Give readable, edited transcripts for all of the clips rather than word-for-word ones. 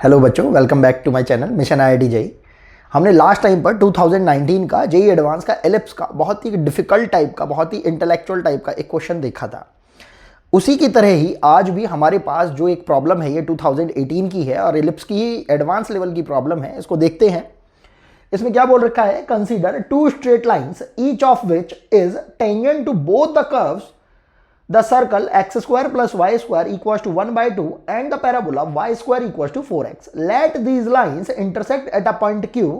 Hello बच्चों, welcome back to my channel mission IIT JEE. हमने last time पर 2019 का जेई एडवांस का एलिप्स का बहुत ही डिफिकल्ट टाइप का, बहुत ही इंटेलेक्चुअल टाइप का एक क्वेश्चन देखा था। उसी की तरह ही आज भी हमारे पास जो एक प्रॉब्लम है ये 2018 की है और एलिप्स की एडवांस लेवल की प्रॉब्लम है। इसको देखते हैं। इसमें क्या बोल रखा है, consider two straight lines each of which is tangent to both the curves the circle x square plus y square equals to 1 by 2 and the parabola y square equals to 4x. Let these lines intersect at a point Q.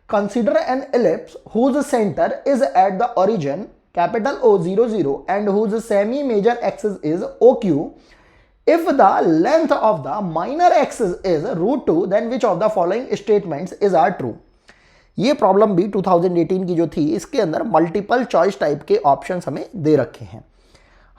Consider an ellipse whose center is at the origin capital O 0 0 and whose semi-major axis is OQ. If the length of the minor axis is root 2, then which of the following statements is are true? ये problem भी 2018 की जो थी, इसके अंदर multiple choice type के options हमें दे रखे हैं।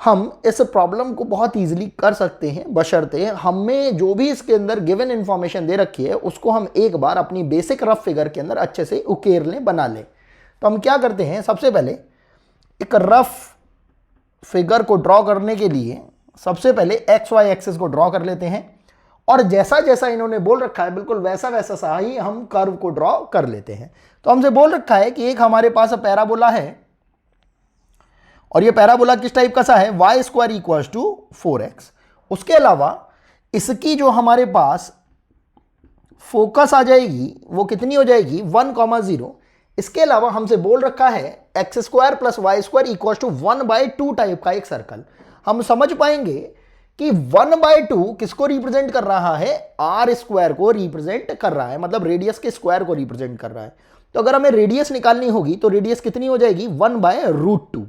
हम इस प्रॉब्लम को बहुत इजीली कर सकते हैं बशर्ते हमें जो भी इसके अंदर गिवन इंफॉर्मेशन दे रखी है उसको हम एक बार अपनी बेसिक रफ फिगर के अंदर अच्छे से उकेर लें, बना लें। तो हम क्या करते हैं, सबसे पहले एक रफ फिगर को ड्रॉ करने के लिए सबसे पहले एक्स वाई एक्सिस को ड्रॉ कर लेते हैं और जैसा जैसा इन्होंने बोल रखा है बिल्कुल वैसा वैसा सा ही हम कर्व को ड्रॉ कर लेते हैं। तो हमसे बोल रखा है कि एक हमारे पास पैराबोला है और ये पैराबोला किस टाइप का सा है, Y square equals to 4x। उसके अलावा इसकी जो हमारे पास फोकस आ जाएगी वो कितनी हो जाएगी, 1,0। इसके अलावा हमसे बोल रखा है x square plus y square equals to 1/2 type का एक सर्कल। हम समझ पाएंगे कि 1/2 किसको रिप्रेजेंट कर रहा है, आर स्क्वायर को रिप्रेजेंट कर रहा है, मतलब रेडियस के स्क्वायर को रिप्रेजेंट कर रहा है। तो अगर हमें रेडियस निकालनी होगी तो रेडियस कितनी हो जाएगी, 1/√2।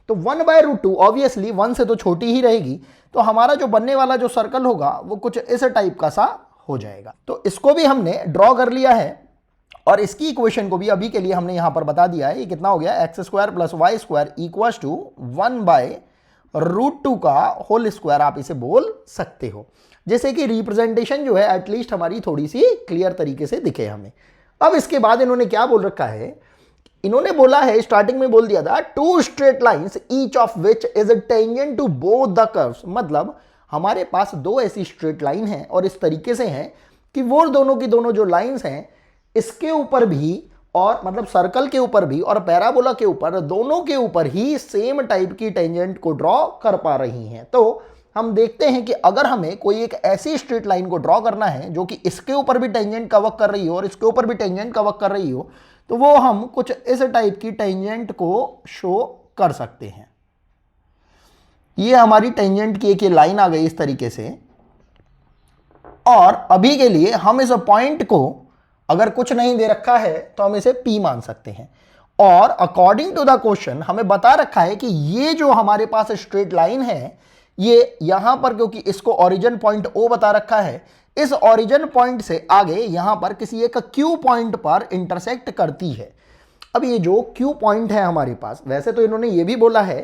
तो 1/√2 ऑब्वियसली 1 से तो छोटी ही रहेगी, तो हमारा जो बनने वाला जो सर्कल होगा वो कुछ इस टाइप का सा हो जाएगा। तो इसको भी हमने ड्रॉ कर लिया है और इसकी इक्वेशन को भी अभी के लिए हमने यहां पर बता दिया है। ये कितना हो गया, x square plus y square equals to 1/√2 का होल स्क्वायर आप इसे बोल सकते हो, जैसे कि रिप्रेजेंटेशन जो है एटलीस्ट हमारी थोड़ी सी क्लियर तरीके से दिखे हमें। अब इसके बाद इन्होंने क्या बोल रखा है, इन्होंने बोला है, स्टार्टिंग में बोल दिया था, two straight lines each of which is tangent to both the curves. मतलब हमारे पास दो ऐसी स्ट्रेट लाइन है और इस तरीके से हैं कि वो दोनों की दोनों जो लाइंस हैं इसके ऊपर भी, और मतलब सर्कल के ऊपर भी और पैराबोला के ऊपर, दोनों के ऊपर ही सेम टाइप की टेंजेंट को ड्रॉ कर पा रही हैं। तो हम देखते हैं कि अगर हमें कोई एक ऐसी स्ट्रेट लाइन को ड्रॉ करना है जो कि इसके ऊपर भी टेंजेंट का वर्क कर रही हो और इसके ऊपर भी टेंजेंट का वर्क कर रही हो, तो वो हम कुछ इस टाइप की टेंजेंट को शो कर सकते हैं। ये हमारी टेंजेंट की एक ये लाइन आ गई इस तरीके से, और अभी के लिए हम इस पॉइंट को अगर कुछ नहीं दे रखा है तो हम इसे P मान सकते हैं। और अकॉर्डिंग टू द क्वेश्चन हमें बता रखा है कि ये जो हमारे पास स्ट्रेट लाइन है ये यहां पर, क्योंकि इसको ओरिजिन पॉइंट O बता रखा है, इस ओरिजिन पॉइंट से आगे यहां पर किसी एक Q पॉइंट पर इंटरसेक्ट करती है। अब ये जो Q पॉइंट है हमारे पास, वैसे तो इन्होंने ये भी बोला है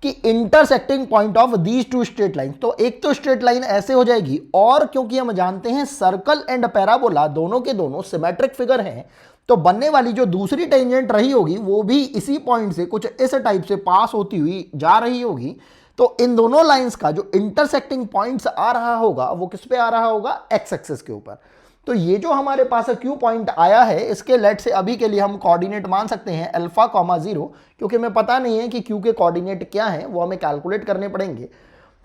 कि intersecting point of these two straight line, तो एक तो स्ट्रेट लाइन ऐसे हो जाएगी, और क्योंकि हम जानते हैं सर्कल एंड पैराबोला दोनों के दोनों सिमेट्रिक फिगर हैं, तो बनने वाली जो दूसरी टेंजेंट रही होगी वो भी इसी पॉइंट से कुछ इस टाइप से पास होती हुई जा रही होगी। तो इन दोनों लाइंस का जो इंटरसेक्टिंग पॉइंट्स आ रहा होगा वो किस पे आ रहा होगा, एक्स एक्सिस के ऊपर। तो ये जो हमारे पास Q पॉइंट आया है इसके लेट से अभी के लिए हम कोऑर्डिनेट मान सकते हैं α,0, क्योंकि हमें पता नहीं है कि Q के कोऑर्डिनेट क्या है, वो हमें कैलकुलेट करने पड़ेंगे।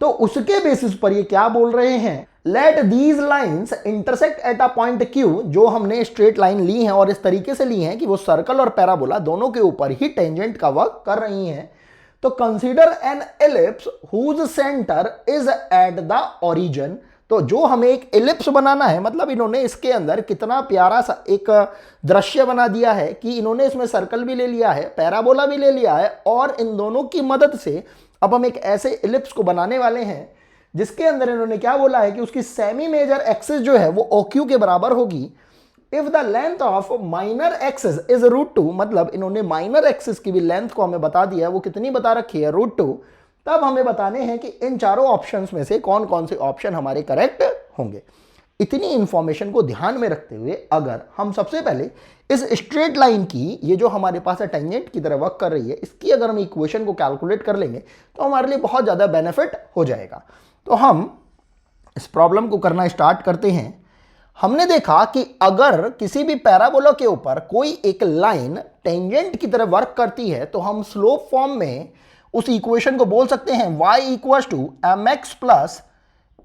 तो उसके बेसिस पर ये क्या बोल रहे हैं, let these lines intersect at a point Q। जो हमने स्ट्रेट लाइन ली है और इस तरीके से ली है कि वो सर्कल और पैराबोला दोनों के ऊपर ही टेंजेंट का वर्क कर रही हैं। तो consider an ellipse whose centre is at the origin. तो जो हमें एक एलिप्स बनाना है, मतलब इन्होंने इसके अंदर कितना प्यारा सा एक दृश्य बना दिया है कि इन्होंने इसमें सर्कल भी ले लिया है, पैराबोला भी ले लिया है, और इन दोनों की मदद से अब हम एक ऐसे एलिप्स को बनाने वाले हैं जिसके अंदर इन्होंने क्या बोला है कि उसकी सेमी मेजर एक्सिस जो है वो OQ के बराबर होगी if the length of minor axis is √2। मतलब इन्होंने माइनर एक्सिस की भी लेंथ को हमें बता दिया है, वो कितनी बता रखी है, √2। तब हमें बताने हैं कि इन चारों ऑप्शंस में से कौन कौन से ऑप्शन हमारे करेक्ट होंगे। इतनी इंफॉर्मेशन को ध्यान में रखते हुए अगर हम सबसे पहले इस स्ट्रेट लाइन की, ये जो हमारे पास टेंजेंट की तरह वर्क कर रही है, इसकी अगर हम इक्वेशन को कैलकुलेट कर लेंगे तो हमारे लिए बहुत ज़्यादा बेनिफिट हो जाएगा। तो हम इस प्रॉब्लम को करना स्टार्ट करते हैं। हमने देखा कि अगर किसी भी पैराबोला के ऊपर कोई एक लाइन टेंजेंट की तरह वर्क करती है तो हम स्लोप फॉर्म में उस इक्वेशन को बोल सकते हैं y equals to m x plus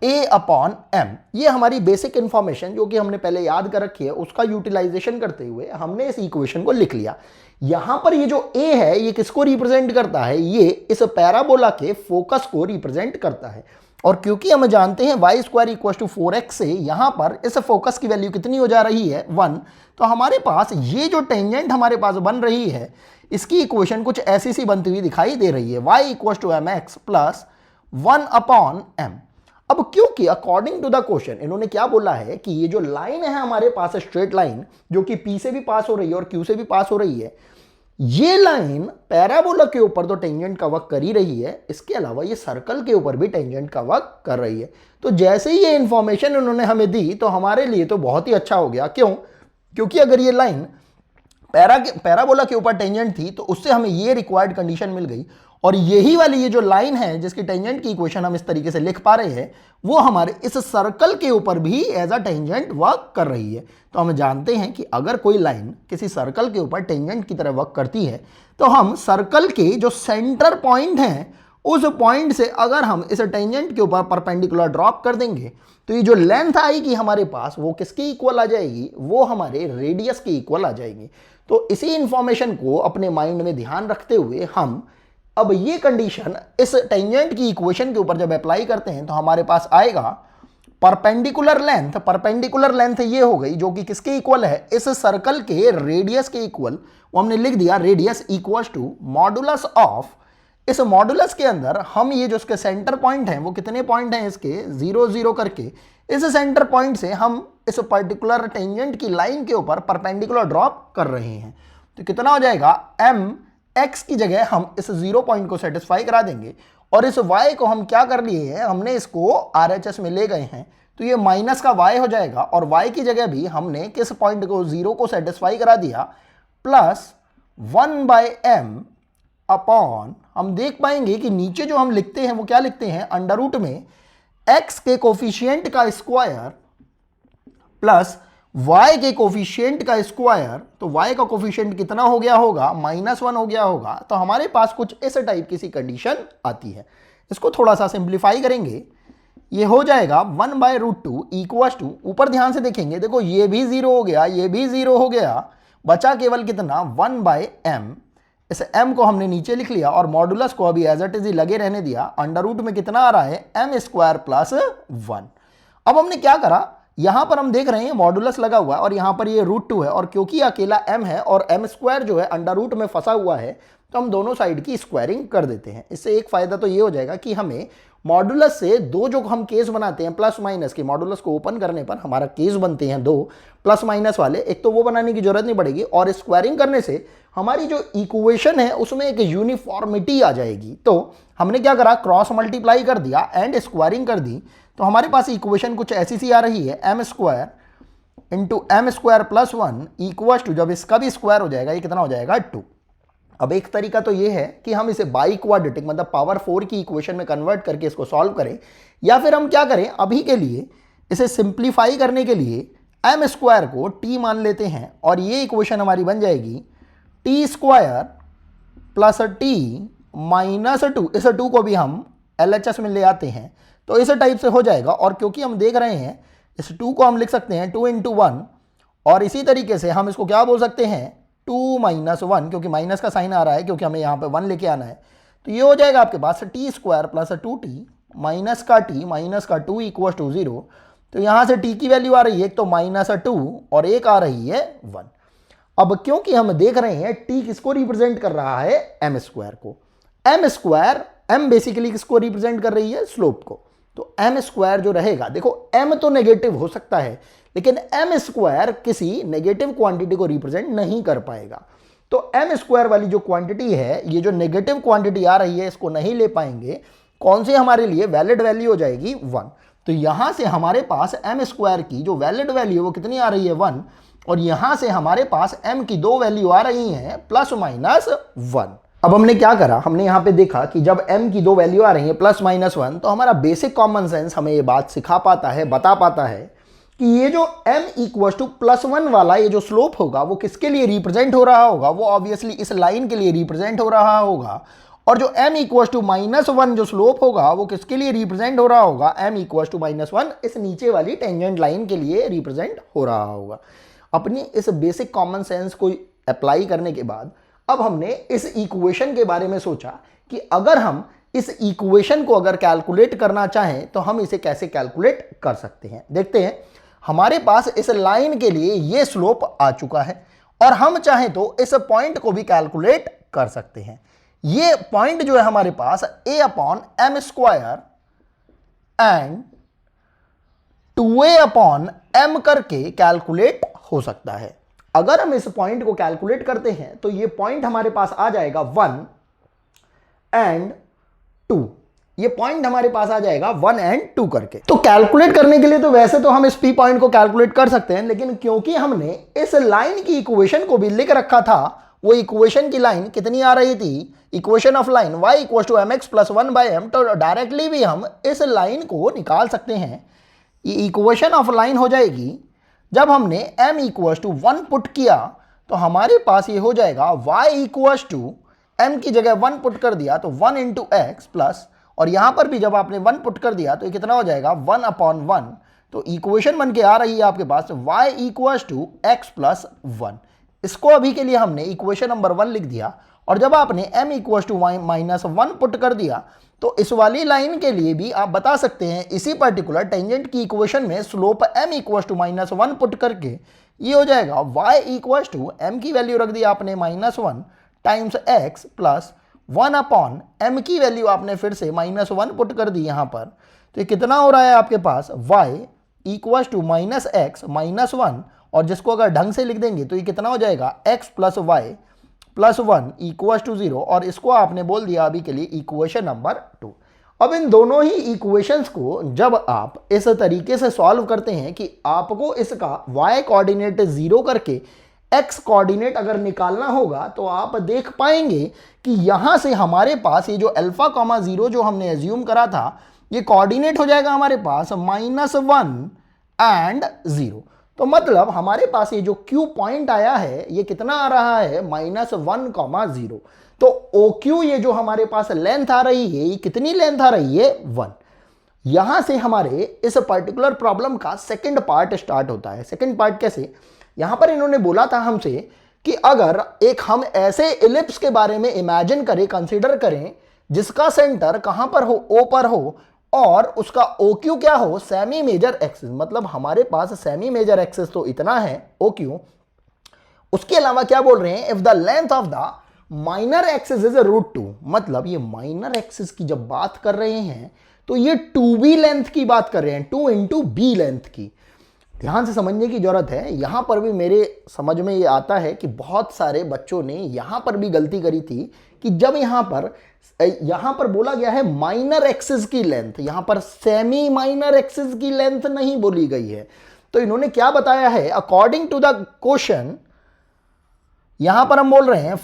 a upon m. ये हमारी बेसिक इंफॉर्मेशन जो कि हमने पहले याद कर रखी है उसका यूटिलाइजेशन करते हुए हमने इस इक्वेशन को लिख लिया। यहां पर ये जो a है ये किसको रिप्रेजेंट करता है, ये इस पैराबोला के फोकस को रिप्रेजेंट करता है। और क्योंकि हम जानते हैं Y square equal to 4x से यहां पर इस फोकस की वैल्यू कितनी हो जा रही है 1, तो हमारे पास ये जो टेंजेंट हमारे पास बन रही है इसकी इक्वेशन कुछ ऐसी सी बनती हुई दिखाई दे रही है, y equal to m x plus 1 upon m. अब क्योंकि अकॉर्डिंग टू द क्वेश्चन इन्होंने क्या बोला है कि ये जो लाइन है हमारे पास स्ट्रेट लाइन जो कि P से भी पास हो रही है और Q से भी पास हो रही है, ये लाइन पैराबोला के ऊपर तो टेंजेंट का वर्क कर ही रही है, इसके अलावा ये सर्कल के ऊपर भी टेंजेंट का वर्क कर रही है। तो जैसे ही ये इंफॉर्मेशन उन्होंने हमें दी तो हमारे लिए तो बहुत ही अच्छा हो गया। क्यों? क्योंकि अगर ये लाइन पैराबोला के ऊपर टेंजेंट थी तो उससे हमें ये रिक्वायर्ड कंडीशन मिल गई, और यही वाली ये जो लाइन है जिसकी टेंजेंट की इक्वेशन हम इस तरीके से लिख पा रहे हैं वो हमारे इस सर्कल के ऊपर भी एज अ टेंजेंट वर्क कर रही है। तो हम जानते हैं कि अगर कोई लाइन किसी सर्कल के ऊपर टेंजेंट की तरह वर्क करती है तो हम सर्कल के जो सेंटर पॉइंट हैं उस पॉइंट से अगर हम इस टेंजेंट के ऊपर परपेंडिकुलर ड्रॉप कर देंगे तो ये जो लेंथ आएगी हमारे पास वो किसके इक्वल आ जाएगी, वो हमारे रेडियस के इक्वल आ जाएगी। तो इसी इंफॉर्मेशन को अपने माइंड में ध्यान रखते हुए हम अब ये कंडीशन इस टेंजेंट की इक्वेशन के ऊपर जब अप्लाई करते हैं तो हमारे पास आएगा परपेंडिकुलर लेंथ ये हो गई जो कि किसके इक्वल है, इस सर्कल के रेडियस के इक्वल। वो हमने लिख दिया radius equals to modulus of, इस मॉडुलस के अंदर हम ये जो इसके सेंटर पॉइंट हैं वो कितने पॉइंट हैं इसके 0 0 करके, इस सेंटर पॉइंट से हम इस पर्टिकुलर टेंजेंट की लाइन के ऊपर परपेंडिकुलर ड्रॉप कर रहे हैं। तो कितना हो जाएगा, एम एक्स की जगह हम इस 0 पॉइंट को सेटिस्फाई करा देंगे और इस y को हम क्या कर लिए हैं, हमने इसको RHS में ले गए हैं तो ये माइनस का y हो जाएगा, और y की जगह भी हमने किस पॉइंट को 0 को सेटिस्फाई करा दिया प्लस 1/m अपॉन, हम देख पाएंगे कि नीचे जो हम लिखते हैं वो क्या लिखते हैं, अंडर रूट में x के कोफिशिएंट का स्क्वायर प्लस y के कोफिशिएंट का स्क्वायर। तो y का कोफिशिएंट कितना हो गया होगा, -1 हो गया होगा। तो हमारे पास कुछ इस टाइप की सी कंडीशन आती है। इसको थोड़ा सा सिंप्लीफाई करेंगे, ये हो जाएगा 1/√2 इक्वल्स टू, ऊपर ध्यान से देखेंगे, देखो ये भी 0 हो गया, ये भी 0 हो गया, बचा केवल कितना 1/m। इस m को हमने नीचे लिख लिया और मॉडुलस को अभी एज इट इज ही लगे रहने दिया। अंडर रूट में कितना आ रहा है, m² प्लस 1। अब हमने क्या करा, यहां पर हम देख रहे हैं मॉडुलस लगा हुआ है और यहां पर ये √2 है, और क्योंकि अकेला m है और m² जो है अंडर रूट में फंसा हुआ है तो हम दोनों साइड की स्क्वायरिंग कर देते हैं। इससे एक फायदा तो ये हो जाएगा कि हमें मॉडुलस से दो जो हम केस बनाते हैं प्लस माइनस के, मॉडुलस को ओपन करने पर हमारा केस बनते हैं दो प्लस माइनस वाले, एक तो वो बनाने की जरूरत नहीं पड़ेगी, और स्क्वायरिंग करने से हमारी जो इक्वेशन है उसमें एक यूनिफॉर्मिटी आ जाएगी। तो हमने क्या करा, क्रॉस मल्टीप्लाई कर दिया एंड स्क्वायरिंग कर दी, तो हमारे पास इक्वेशन कुछ ऐसी सी आ रही है, m² into m² plus 1 equals to, जब इसका भी स्क्वायर हो जाएगा ये कितना हो जाएगा 2। अब एक तरीका तो ये है कि हम इसे बाई क्वाड्रेटिक मतलब पावर 4 की इक्वेशन में कन्वर्ट करके इसको सॉल्व करें, या फिर हम क्या करें, अभी के लिए इसे सिंप्लीफाई करने के लिए m² को t मान लेते हैं और ये इक्वेशन हमारी बन जाएगी t² प्लस t माइनस 2। इस 2 को भी हम LHS में ले आते हैं तो इस टाइप से हो जाएगा, और क्योंकि हम देख रहे हैं इस 2 को हम लिख सकते हैं 2 × 1, और इसी तरीके से हम इसको क्या बोल सकते हैं 2 - 1, क्योंकि माइनस का साइन आ रहा है क्योंकि हमें यहाँ पे 1 लेके आना है। तो ये हो जाएगा आपके पास t² प्लस 2t माइनस का t माइनस का 2 इक्वल टू 0। तो यहाँ से t की वैल्यू आ रही है एक तो -2 और एक आ रही है 1। अब क्योंकि हम देख रहे हैं t किसको रिप्रेजेंट कर रहा है, m² को, m बेसिकली किसको रिप्रेजेंट कर रही है, स्लोप को। तो m² जो रहेगा, देखो m तो नेगेटिव हो सकता है लेकिन m² किसी नेगेटिव क्वांटिटी को रिप्रेजेंट नहीं कर पाएगा। तो m² वाली जो क्वांटिटी है, ये जो नेगेटिव क्वांटिटी आ रही है इसको नहीं ले पाएंगे, कौन सी हमारे लिए वैलिड वैल्यू हो जाएगी 1। तो यहां से हमारे पास m² की जो वैलिड वैल्यू वो कितनी आ रही है 1, और यहां से हमारे पास m की दो वैल्यू आ रही हैं ±1। अब हमने क्या करा, हमने यहाँ पे देखा कि जब m की दो वैल्यू आ रही है ±1 तो हमारा बेसिक कॉमन सेंस हमें ये बात सिखा पाता है, बता पाता है कि ये जो m इक्वल टू +1 वाला ये जो स्लोप होगा वो किसके लिए रिप्रेजेंट हो रहा होगा, वो ऑब्वियसली इस लाइन के लिए रिप्रेजेंट हो रहा होगा। और जो m इक्वल टू -1 जो स्लोप होगा वो किसके लिए रिप्रेजेंट हो रहा होगा, m इक्वल टू -1 इस नीचे वाली टेंजेंट लाइन के लिए रिप्रेजेंट हो रहा होगा। अपनी इस बेसिक कॉमन सेंस को अप्लाई करने के बाद अब हमने इस इक्वेशन के बारे में सोचा कि अगर हम इस इक्वेशन को अगर कैलकुलेट करना चाहें तो हम इसे कैसे कैलकुलेट कर सकते हैं। देखते हैं, हमारे पास इस लाइन के लिए ये स्लोप आ चुका है और हम चाहें तो इस पॉइंट को भी कैलकुलेट कर सकते हैं। ये पॉइंट जो है हमारे पास a/m² एंड 2a/m करके कैलकुलेट हो सकता है। अगर हम इस पॉइंट को कैलकुलेट करते हैं तो ये पॉइंट हमारे पास आ जाएगा 1 एंड 2। ये पॉइंट हमारे पास आ जाएगा 1 एंड 2 करके। तो कैलकुलेट करने के लिए तो वैसे तो हम इस P पॉइंट को कैलकुलेट कर सकते हैं, लेकिन क्योंकि हमने इस लाइन की इक्वेशन को भी लिख रखा था, वो इक्वेशन की लाइन कितनी आ रही थी, equation of line y equal to mx + 1/m, तो डायरेक्टली भी हम इस लाइन को निकाल सकते हैं। ये इक्वेशन ऑफ लाइन हो जाएगी, जब हमने m इक्वल टू 1 पुट किया तो हमारे पास ये हो जाएगा y इक्वल टू m की जगह 1 पुट कर दिया तो 1 इंटू एक्स प्लस, और यहां पर भी जब आपने 1 पुट कर दिया तो ये कितना हो जाएगा 1/1। तो इक्वेशन बन के आ रही है आपके पास y इक्वल टू x + 1। इसको अभी के लिए हमने इक्वेशन नंबर 1 लिख दिया, और जब आपने m इक्वल टू -1 पुट कर दिया तो इस वाली लाइन के लिए भी आप बता सकते हैं इसी पर्टिकुलर टेंजेंट की इक्वेशन में slope m equal to -1 put करके ये हो जाएगा y इक्वल टू m की वैल्यू रख दी आपने -1 टाइम्स x प्लस 1/m की वैल्यू आपने फिर से -1 पुट कर दी यहाँ पर। तो ये कितना हो रहा है आपके पास y इक्वल टू -x -1, और जिसको अगर ढंग से लिख देंगे तो ये कितना हो जाएगा x plus y plus 1 equal to 0, और इसको आपने बोल दिया अभी के लिए इक्वेशन नंबर 2। अब इन दोनों ही इक्वेशंस को जब आप इस तरीके से सॉल्व करते हैं कि आपको इसका y कोऑर्डिनेट 0 करके x कोऑर्डिनेट अगर निकालना होगा, तो आप देख पाएंगे कि यहां से हमारे पास ये जो α,0 जो हमने एज्यूम करा था ये कोऑर्डिनेट हो जाएगा हमारे पास -1 एंड 0। तो मतलब हमारे पास ये जो Q पॉइंट आया है ये कितना आ रहा है -1,0। तो OQ ये जो हमारे पास लेंथ आ रही है ये कितनी लेंथ आ रही है 1। यहां से हमारे इस पर्टिकुलर प्रॉब्लम का सेकंड पार्ट स्टार्ट होता है। सेकंड पार्ट कैसे, यहां पर इन्होंने बोला था हमसे कि अगर एक हम ऐसे इलिप्स के बारे में इमेजिन करें, कंसीडर करें जिसका सेंटर कहां पर हो, O पर हो, और उसका OQ क्या हो, सेमी मेजर एक्सिस। मतलब हमारे पास सेमी मेजर एक्सिस तो इतना है OQ, उसके अलावा क्या बोल रहे हैं, if the length of the minor axis is √2। मतलब ये माइनर एक्सिस की जब बात कर रहे हैं तो ये 2b लेंथ की बात कर रहे हैं, 2 इंटू बी लेंथ की। ध्यान से समझने की जरूरत है। यहां पर भी मेरे समझ में ये आता है कि बहुत सारे बच्चों ने यहां पर भी गलती करी थी कि जब यहां पर बोला गया है माइनर एक्सिस की लेंथ, यहां पर सेमी माइनर एक्सिस की लेंथ नहीं बोली गई है। तो इन्होंने क्या बताया है, अकॉर्डिंग टू द क्वेश्चन यहां पर हम बोल रहे हैं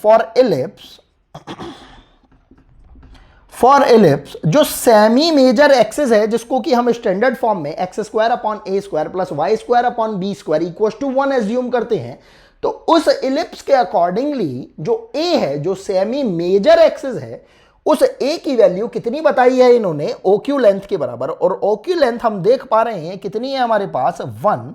फॉर इलिप्स जो सेमी मेजर एक्सिस है, जिसको कि हम स्टैंडर्ड फॉर्म में x² upon a² plus y² upon b² equal to 1 assume करते हैं, तो उस इलिप्स के अकॉर्डिंगली जो a है, जो सेमी मेजर एक्सिस है, उस a की वैल्यू कितनी बताई है इन्होंने, OQ लेंथ के बराबर। और OQ लेंथ हम देख पा रहे हैं कितनी है हमारे पास 1,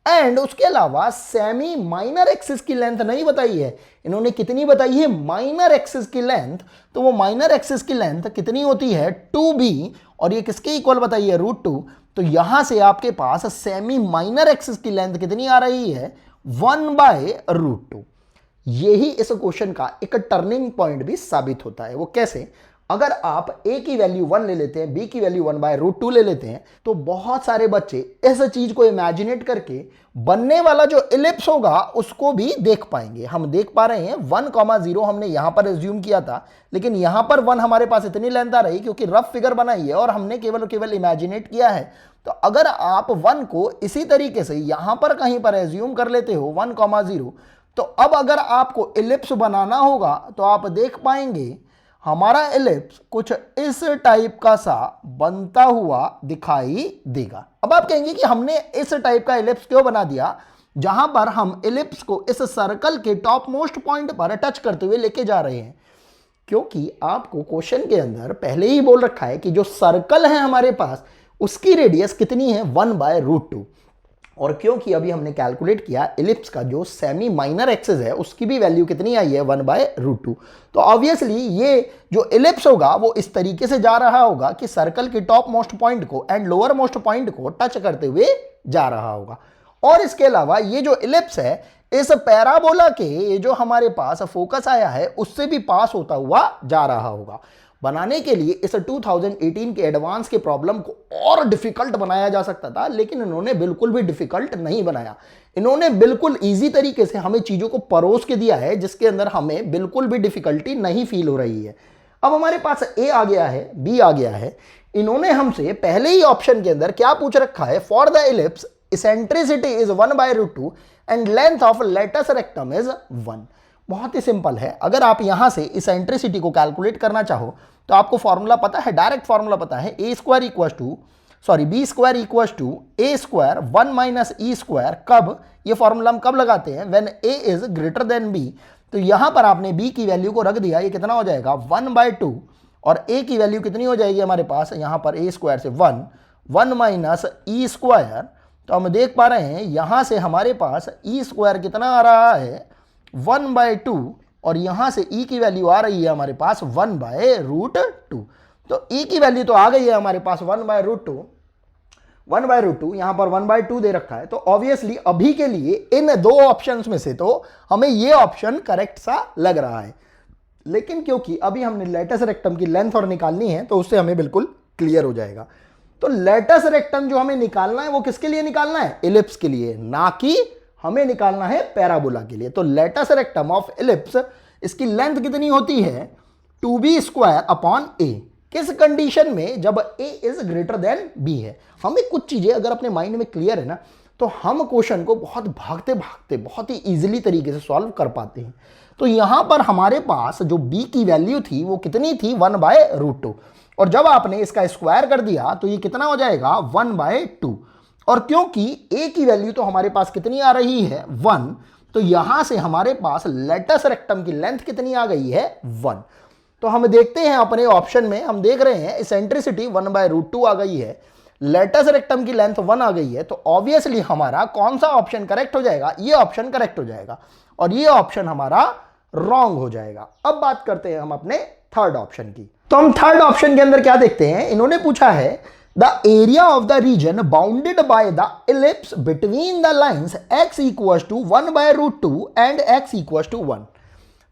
एंड उसके अलावा सेमी माइनर एक्सिस की लेंथ नहीं बताई है इन्होंने, कितनी बताई है माइनर एक्सिस की लेंथ। तो वो माइनर एक्सिस की लेंथ कितनी होती है 2b, और ये किसके इक्वल बताई है √2। तो यहां से आपके पास सेमी माइनर एक्सिस की लेंथ कितनी आ रही है 1/√2। यही इस क्वेश्चन का एक टर्निंग पॉइंट भी साबित होता है। वो कैसे, अगर आप a की वैल्यू 1 ले लेते हैं, b की वैल्यू 1/√2 ले लेते हैं, तो बहुत सारे बच्चे इस चीज को इमेजिनेट करके बनने वाला जो इलिप्स होगा उसको भी देख पाएंगे। हम देख पा रहे हैं 1,0 हमने यहां पर एज्यूम किया था, लेकिन यहां पर 1 हमारे पास इतनी लेंथ आ रही क्योंकि रफ फिगर बनाई है और हमने केवल इमेजिनेट किया है। तो अगर आप 1 को इसी तरीके से यहां पर कहीं पर एज्यूम कर लेते हो 1,0, तो अब अगर आपको इलिप्स बनाना होगा तो आप देख पाएंगे हमारा एलिप्स कुछ इस टाइप का सा बनता हुआ दिखाई देगा। अब आप कहेंगे कि हमने इस टाइप का एलिप्स क्यों बना दिया, जहां पर हम एलिप्स को इस सर्कल के टॉप मोस्ट पॉइंट पर टच करते हुए लेके जा रहे हैं। क्योंकि आपको क्वेश्चन के अंदर पहले ही बोल रखा है कि जो सर्कल है हमारे पास उसकी रेडियस कितनी है 1/√2। और क्योंकि अभी हमने कैलकुलेट किया एलिप्स का जो सेमी माइनर एक्सिस है उसकी भी वैल्यू कितनी आई है 1/√2। तो ऑब्वियसली ये जो एलिप्स होगा वो इस तरीके से जा रहा होगा कि सर्कल के टॉप मोस्ट पॉइंट को एंड लोअर मोस्ट पॉइंट को टच करते हुए जा रहा होगा। और इसके अलावा ये जो एलिप्स है इस पैराबोला के ये जो हमारे पास फोकस आया है उससे भी पास होता हुआ जा रहा होगा। बनाने के लिए इस 2018 के एडवांस के प्रॉब्लम को और डिफिकल्ट बनाया जा सकता था, लेकिन इन्होंने बिल्कुल भी डिफिकल्ट नहीं बनाया। इन्होंने बिल्कुल इजी तरीके से हमें चीजों को परोस के दिया है जिसके अंदर हमें बिल्कुल भी डिफिकल्टी नहीं फील हो रही है। अब हमारे पास ए आ गया है, बी आ गया है। इन्होंने हमसे पहले ही ऑप्शन के अंदर क्या पूछ रखा है, for the ellipse eccentricity is 1/√2 and length of latus rectum is 1। बहुत ही सिंपल है। अगर आप यहां से इसेंट्रिसिटी को कैलकुलेट करना चाहो तो आपको फॉर्मूला पता है, डायरेक्ट फॉर्मूला पता है, b square equals to a square 1 - e square. कब ये फॉर्मूला हम कब लगाते हैं, when a is greater than b. तो यहां पर आपने बी की वैल्यू को रख दिया, ये कितना हो जाएगा 1/2 और ए की वैल्यू कितनी हो जाएगी हमारे पास यहां पर ए स्क्वायर से 1 - ई स्क्वायर। तो हम देख पा रहे हैं यहां से हमारे पास ई स्क्वायर कितना आ रहा है 1/2 और यहां से ई की वैल्यू आ रही है हमारे पास 1/√2। तो ई की वैल्यू तो आ गई है हमारे पास 1/√2 यहां पर 1/2 दे रखा है। तो ऑब्वियसली अभी के लिए इन दो ऑप्शंस में से तो हमें ये ऑप्शन करेक्ट सा लग रहा है, लेकिन क्योंकि अभी हमने लेटस रेक्टम की लेंथ और निकालनी है तो उससे हमें बिल्कुल क्लियर हो जाएगा। तो लेटस रेक्टम जो हमें निकालना है वो किसके लिए निकालना है, एलिप्स के लिए, ना कि हमें निकालना है पैराबोला के लिए। तो लेटस रेक्टम ऑफ एलिप्स इसकी लेंथ कितनी होती है 2b² a। किस कंडीशन में, जब a is greater then b है। हमें कुछ चीजें अगर अपने माइंड में क्लियर है ना तो हम क्वेश्चन को बहुत भागते भागते बहुत ही इजीली तरीके से सॉल्व कर पाते हैं। तो यहां पर हमारे पास जो b की वैल्यू थी वो कितनी थी 1/√2 और जब आपने इसका स्क्वायर कर दिया तो ये कितना हो जाएगा 1/2। और क्योंकि a की वैल्यू तो हमारे पास कितनी आ रही है 1, तो यहां से हमारे पास लेटस रेक्टम की लेंथ कितनी आ गई है 1। तो हम देखते हैं अपने ऑप्शन में, हम देख रहे हैं इसेंट्रिसिटी 1/√2 आ गई है, लेटस रेक्टम की लेंथ 1 आ गई है। तो ऑब्वियसली हमारा कौन सा ऑप्शन करेक्ट हो जाएगा, ये ऑप्शन करेक्ट हो जाएगा और ये ऑप्शन हमारा रॉन्ग हो जाएगा। अब बात करते हैं हम अपने थर्ड ऑप्शन की। तो हम थर्ड ऑप्शन के अंदर क्या देखते हैं, इन्होंने पूछा है the area of the reason bounded by the ellipse between the lines x = 1/√2 and x = 1।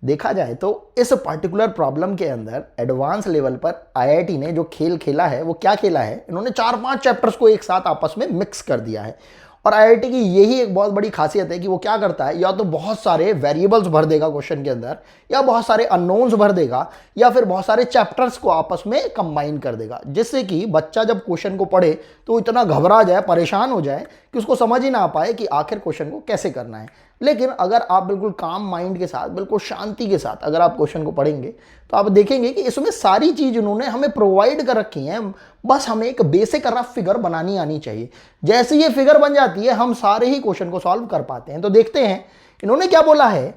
देखा जाए तो इस पर्टिकुलर प्रॉब्लम के अंदर एडवांस लेवल पर आईआईटी ने जो खेल खेला है वो क्या खेला है, इन्होंने 4-5 चैप्टर्स को एक साथ आपस में मिक्स कर दिया है। और आईआईटी की यही एक बहुत बड़ी खासियत है कि वो क्या करता है, या तो बहुत सारे वेरिएबल्स भर देगा क्वेश्चन के अंदर, या बहुत सारे अननोन्स भर देगा, या फिर बहुत सारे चैप्टर्स को आपस में कंबाइन कर देगा, जिससे कि बच्चा जब क्वेश्चन को पढ़े तो इतना घबरा जाए, परेशान हो जाए कि उसको समझ ही ना आ पाए कि आखिर क्वेश्चन को कैसे करना है। लेकिन अगर आप बिल्कुल काम माइंड के साथ, बिल्कुल शांति के साथ अगर आप क्वेश्चन को पढ़ेंगे तो आप देखेंगे कि इसमें सारी चीज उन्होंने हमें प्रोवाइड कर रखी हैं, बस हमें एक बेसिक रफ फिगर बनानी आनी चाहिए। जैसे ये फिगर बन जाती है हम सारे ही क्वेश्चन को सॉल्व कर पाते हैं। तो देखते हैं इन्होंने क्या बोला है,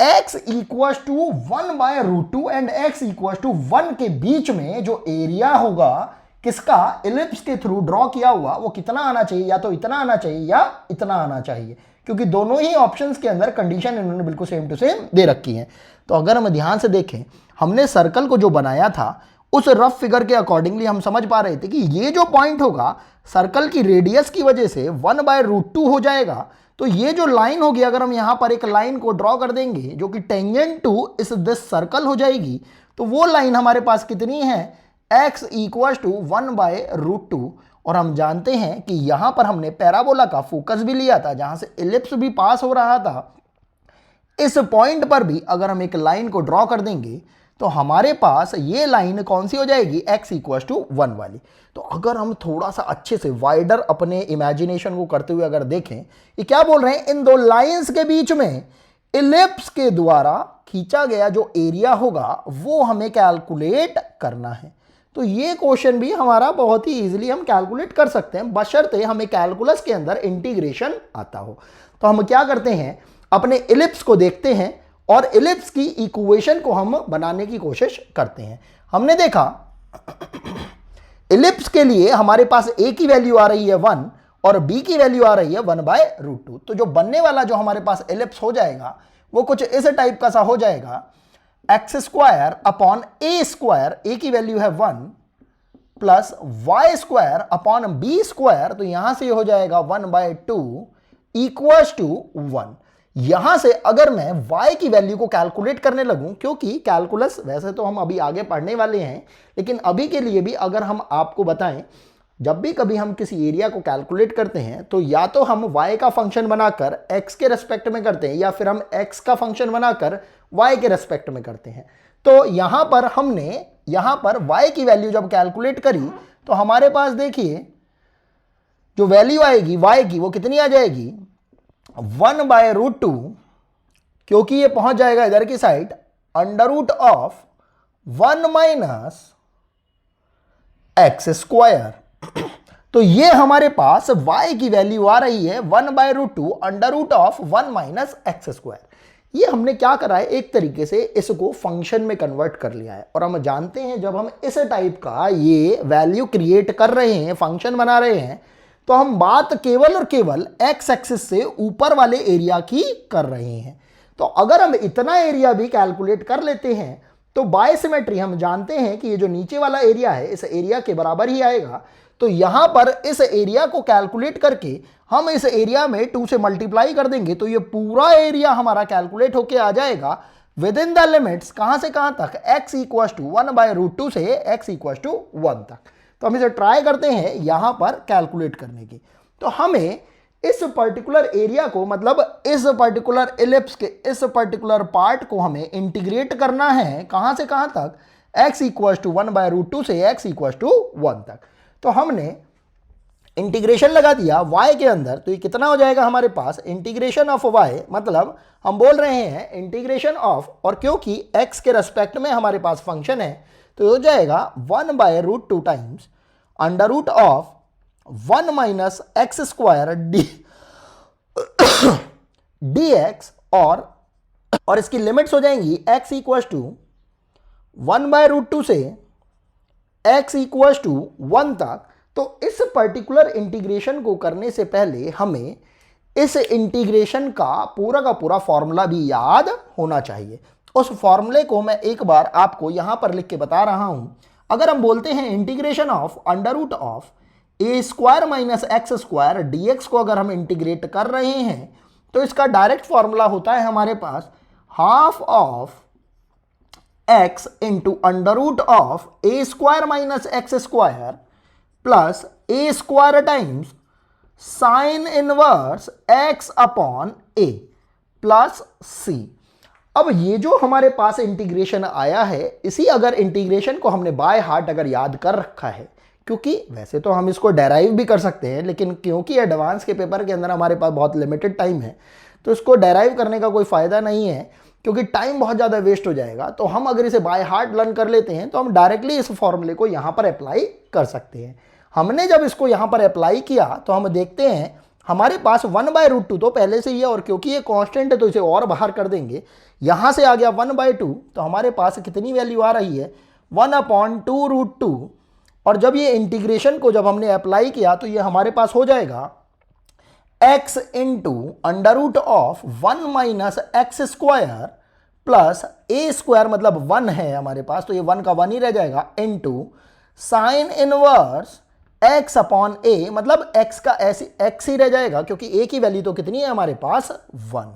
x = 1/√2 एंड x = 1 के बीच में जो एरिया होगा किसका, एलिप्स के थ्रू ड्रॉ किया हुआ, वो कितना आना चाहिए, या तो इतना आना चाहिए या इतना आना चाहिए, क्योंकि दोनों ही ऑप्शंस के अंदर कंडीशन इन्होंने बिल्कुल सेम टू सेम दे रखी है। तो अगर हम ध्यान से देखें, हमने सर्कल को जो बनाया था उस रफ फिगर के अकॉर्डिंगली हम समझ पा रहे थे कि ये जो पॉइंट होगा सर्कल की रेडियस की वजह से 1/√2 हो जाएगा। तो ये जो लाइन होगी, अगर हम यहां पर एक लाइन को ड्रॉ कर देंगे जो कि टेंजेंट टू दिस सर्कल हो जाएगी, तो वो लाइन हमारे पास कितनी है, x = 1/√2। और हम जानते हैं कि यहां पर हमने पैराबोला का फोकस भी लिया था, जहां से एलिप्स भी पास हो रहा था। इस पॉइंट पर भी अगर हम एक लाइन को ड्रॉ कर देंगे तो हमारे पास ये लाइन कौन सी हो जाएगी, x = 1 वाली। तो अगर हम थोड़ा सा अच्छे से वाइडर अपने इमेजिनेशन को करते हुए अगर देखें, ये क्या बोल रहे हैं, इन दो लाइंस के बीच में इलिप्स के द्वारा खींचा गया जो एरिया होगा वो हमें कैलकुलेट करना है। तो ये क्वेश्चन भी हमारा बहुत ही इजीली हम कैलकुलेट कर सकते हैं, बशर्ते हमें कैलकुलस के अंदर इंटीग्रेशन आता हो। तो हम क्या करते हैं, अपने इलिप्स को देखते हैं और इलिप्स की इक्वेशन को हम बनाने की कोशिश करते हैं। हमने देखा इलिप्स के लिए हमारे पास a की वैल्यू आ रही है 1 और b की वैल्यू आ रही है 1/√2। तो जो बनने वाला जो हमारे पास इलिप्स हो जाएगा वो कुछ इस टाइप का सा हो जाएगा, x² अपॉन a², a की वैल्यू है 1 प्लस y² अपॉन b², तो यहां से हो जाएगा 1/2 इक्वल्स टू 1। यहां से अगर मैं y की वैल्यू को कैलकुलेट करने लगूं, क्योंकि कैलकुलस वैसे तो हम अभी आगे पढ़ने वाले हैं, लेकिन अभी के लिए भी अगर हम आपको बताएं, जब भी कभी हम किसी एरिया को कैलकुलेट करते हैं तो या तो हम y का फंक्शन बनाकर x के रेस्पेक्ट में करते हैं या फिर हम x का फंक्शन बनाकर y के रेस्पेक्ट में करते हैं। तो यहां पर हमने यहां पर y की वैल्यू जब कैलकुलेट करी तो हमारे पास देखिए जो वैल्यू आएगी y की वो कितनी आ जाएगी, 1/√2, क्योंकि ये पहुंच जाएगा इधर की साइड, √1 - x²। तो ये हमारे पास y की वैल्यू आ रही है 1/√2 √1 - x²। ये हमने क्या करा है, एक तरीके से इसको फंक्शन में कन्वर्ट कर लिया है। और हम जानते हैं जब हम इस टाइप का ये वैल्यू क्रिएट कर रहे हैं, फंक्शन बना रहे हैं, तो हम बात केवल और केवल x एक्सिस से ऊपर वाले एरिया की कर रहे हैं। तो अगर हम इतना एरिया भी कैलकुलेट कर लेते हैं तो बाय सिमेट्री हम जानते हैं कि ये जो नीचे वाला एरिया है इस एरिया के बराबर ही आएगा। तो यहां पर इस एरिया को कैलकुलेट करके हम इस एरिया में 2 से मल्टीप्लाई कर देंगे तो ये पूरा एरिया हमारा कैलकुलेट होके आ जाएगा विद इन द लिमिट्स, कहां से कहां तक, x = 1/√2 से x = 1 तक। तो हम इसे ट्राई करते हैं यहां पर कैलकुलेट करने की। तो हमें इस पर्टिकुलर एरिया को, मतलब इस पर्टिकुलर इलिप्स के इस पर्टिकुलर पार्ट को हमें इंटीग्रेट करना है, कहां से कहां तक, x = 1/√2 से x = 1 तक। तो हमने इंटीग्रेशन लगा दिया y के अंदर, तो ये कितना हो जाएगा हमारे पास, इंटीग्रेशन ऑफ y, मतलब हम बोल रहे हैं इंटीग्रेशन ऑफ, और क्योंकि x के रेस्पेक्ट में हमारे पास फंक्शन है तो हो जाएगा 1/√2 टाइम्स √1 - x² dx, और इसकी लिमिट्स हो जाएंगी x = 1/√2 से x = 1 तक। तो इस पर्टिकुलर इंटीग्रेशन को करने से पहले हमें इस इंटीग्रेशन का पूरा फॉर्मूला भी याद होना चाहिए। उस फॉर्मूले को मैं एक बार आपको यहां पर लिख के बता रहा हूं। अगर हम बोलते हैं integration of √a² - x² dx को अगर हम इंटीग्रेट कर रहे हैं तो इसका डायरेक्ट फॉर्मूला होता है हमारे पास half of x into √a² - x² plus a² times sine inverse x upon a plus c। अब ये जो हमारे पास इंटीग्रेशन आया है, इसी अगर इंटीग्रेशन को हमने बाय हार्ट अगर याद कर रखा है, क्योंकि वैसे तो हम इसको डेराइव भी कर सकते हैं, लेकिन क्योंकि एडवांस के पेपर के अंदर हमारे पास बहुत लिमिटेड टाइम है तो इसको डेराइव करने का कोई फ़ायदा नहीं है, क्योंकि टाइम बहुत ज़्यादा वेस्ट हो जाएगा। तो हम अगर इसे बाय हार्ट लर्न कर लेते हैं तो हम डायरेक्टली इस फॉर्मूले को यहाँ पर अप्लाई कर सकते हैं। हमने जब इसको यहाँ पर अप्लाई किया तो हम देखते हैं हमारे पास 1/√2 तो पहले से ही है, और क्योंकि ये कांस्टेंट है तो इसे और बाहर कर देंगे, यहाँ से आ गया 1/2, तो हमारे पास कितनी वैल्यू आ रही है, 1/2√2। और जब ये इंटीग्रेशन को जब हमने अप्लाई किया तो ये हमारे पास हो जाएगा x into √1 - x² plus a², मतलब 1 है हमारे पास तो ये 1 का 1 ही रह जाएगा, into sine inverse x upon a, मतलब x का x ही रह जाएगा क्योंकि a की वैल्यू तो कितनी है हमारे पास, 1।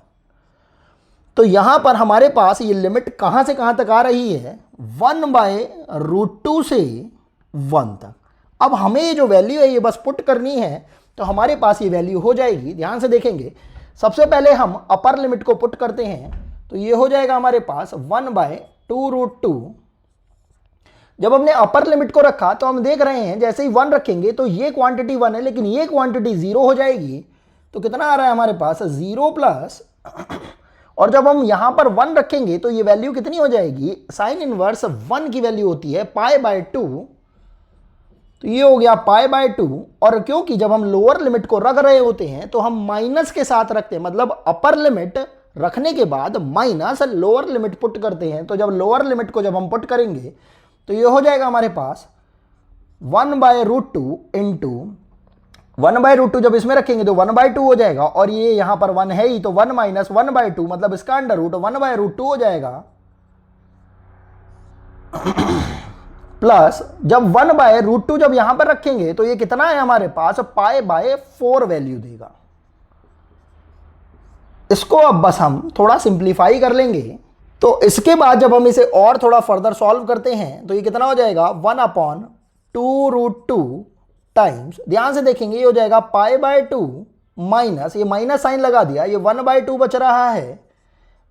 तो यहां पर हमारे पास ये लिमिट कहां से कहां तक आ रही है, 1/√2 से 1 तक। अब हमें ये जो वैल्यू है ये बस पुट करनी है, तो हमारे पास ये वैल्यू हो जाएगी। ध्यान से देखेंगे, सबसे पहले हम अपर लिमिट को पुट करते हैं तो ये हो जाएगा हमारे पास 1/2√2। जब हमने अपर लिमिट को रखा तो हम देख रहे हैं जैसे ही 1 रखेंगे तो ये क्वांटिटी 1 है, लेकिन ये क्वांटिटी 0 हो जाएगी। तो कितना आ रहा है हमारे पास, 0 प्लस और जब हम यहां पर 1 रखेंगे तो ये वैल्यू कितनी हो जाएगी, साइन इनवर्स 1 की वैल्यू होती है π/2, तो ये हो गया π/2। और क्योंकि जब हम लोअर लिमिट को रख रहे होते हैं तो हम माइनस के साथ रखते हैं, मतलब अपर लिमिट रखने के बाद माइनस लोअर लिमिट पुट करते हैं। तो जब लोअर लिमिट को जब हम पुट करेंगे तो ये हो जाएगा हमारे पास 1/√2 इंटू 1/√2, जब इसमें रखेंगे तो 1/2 हो जाएगा, और ये यहां पर 1 है ही, तो 1 - 1/2 मतलब इसका अंडर रूट 1/√2 हो जाएगा। प्लस जब 1/√2 जब यहां पर रखेंगे तो ये कितना है हमारे पास, π/4 वैल्यू देगा। इसको अब बस हम थोड़ा सिंप्लीफाई कर लेंगे। तो इसके बाद जब हम इसे और थोड़ा फर्दर सॉल्व करते हैं तो ये कितना हो जाएगा, 1/2√2 टाइम्स, ध्यान से देखेंगे ये हो जाएगा π/2 माइनस, ये माइनस साइन लगा दिया, ये 1/2 बच रहा है,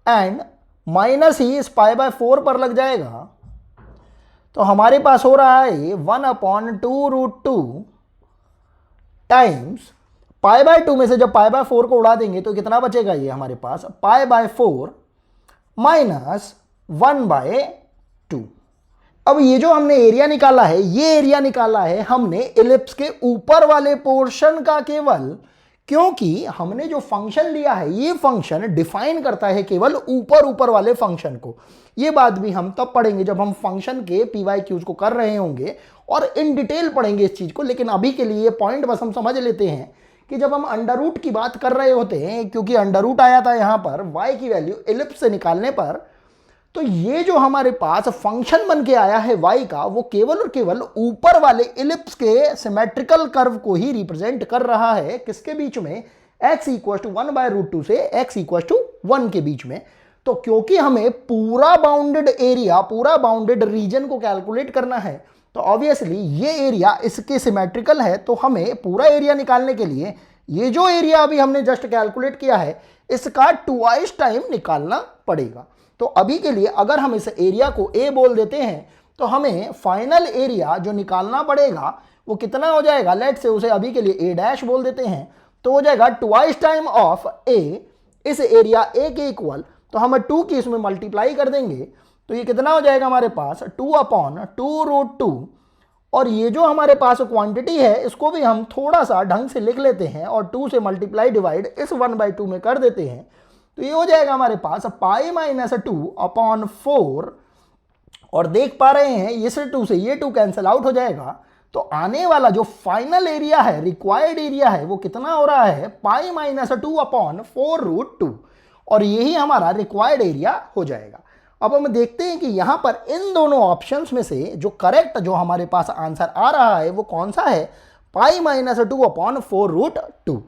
एंड माइनस ही इस π/4 पर लग जाएगा। तो हमारे पास हो रहा है 1/2√2 टाइम्स π/2 में से जब π/4 को उड़ा देंगे तो कितना बचेगा, ये हमारे पास π/4 माइनस 1/2। अब ये जो हमने एरिया निकाला है, ये एरिया निकाला है हमने एलिप्स के ऊपर वाले पोर्शन का केवल, क्योंकि हमने जो फंक्शन लिया है ये फंक्शन डिफाइन करता है केवल ऊपर ऊपर वाले फंक्शन को। ये बात भी हम तब पढ़ेंगे जब हम फंक्शन के PYQs को कर रहे होंगे और इन डिटेल पढ़ेंगे इस चीज को। लेकिन अभी के लिए ये पॉइंट बस हम समझ लेते हैं कि जब हम अंडर रूट की बात कर रहे होते हैं, क्योंकि अंडर रूट आया था यहां पर y की वैल्यू एलिप्स से निकालने पर, तो ये जो हमारे पास फंक्शन बन के आया है y का, वो केवल और केवल ऊपर वाले इलिप्स के सिमेट्रिकल कर्व को ही रिप्रेजेंट कर रहा है। किसके बीच में, x = 1/√2 से x = 1 के बीच में। तो क्योंकि हमें पूरा बाउंडेड एरिया, पूरा बाउंडेड रीजन को कैलकुलेट करना है, तो ऑब्वियसली ये एरिया इसके सिमेट्रिकल है, तो हमें पूरा एरिया निकालने के लिए ये जो एरिया अभी हमने जस्ट कैलकुलेट किया है इसका ट्वाइस टाइम निकालना पड़ेगा। तो अभी के लिए अगर हम इस एरिया को A बोल देते हैं तो हमें फाइनल एरिया जो निकालना पड़ेगा वो कितना हो जाएगा, लेट से उसे अभी के लिए A' बोल देते हैं, तो हो जाएगा ट्वाइस टाइम ऑफ A, इस एरिया A के इक्वल, तो हम 2 की इसमें मल्टीप्लाई कर देंगे तो ये कितना हो जाएगा हमारे पास 2/2√2। और ये जो हमारे पास क्वांटिटी है इसको भी हम थोड़ा सा ढंग से लिख लेते हैं और 2 से मल्टीप्लाई डिवाइड इस 1/2 में कर देते हैं, तो ये हो जाएगा हमारे पास π-2/4। और देख पा रहे हैं इस 2 से ये 2 कैंसिल आउट हो जाएगा, तो आने वाला जो फाइनल एरिया है, रिक्वायर्ड एरिया है, वो कितना हो रहा है π-2/4√2, और यही हमारा रिक्वायर्ड एरिया हो जाएगा। अब हम देखते हैं कि यहां पर इन दोनों ऑप्शंस में से जो करेक्ट, जो हमारे पास आंसर आ रहा है वो कौन सा है, π-2/4√2।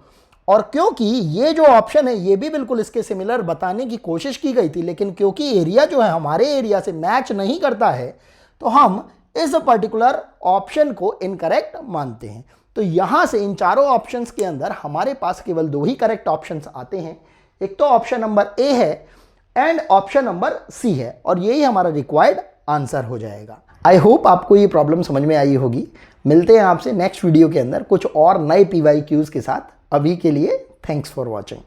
और क्योंकि ये जो ऑप्शन है ये भी बिल्कुल इसके सिमिलर बताने की कोशिश की गई थी, लेकिन क्योंकि एरिया जो है हमारे एरिया से मैच नहीं करता है तो हम इस पर्टिकुलर ऑप्शन को इनकरेक्ट मानते हैं। तो यहां से इन चारों ऑप्शंस के अंदर हमारे पास केवल 2 ही करेक्ट ऑप्शंस आते हैं, एक तो ऑप्शन नंबर ए है एंड ऑप्शन नंबर सी है, और यही हमारा रिक्वायर्ड आंसर हो जाएगा। आई होप आपको ये प्रॉब्लम समझ में आई होगी। मिलते हैं आपसे नेक्स्ट वीडियो के अंदर कुछ और नए PYQs के साथ। अभी के लिए थैंक्स फॉर वॉचिंग।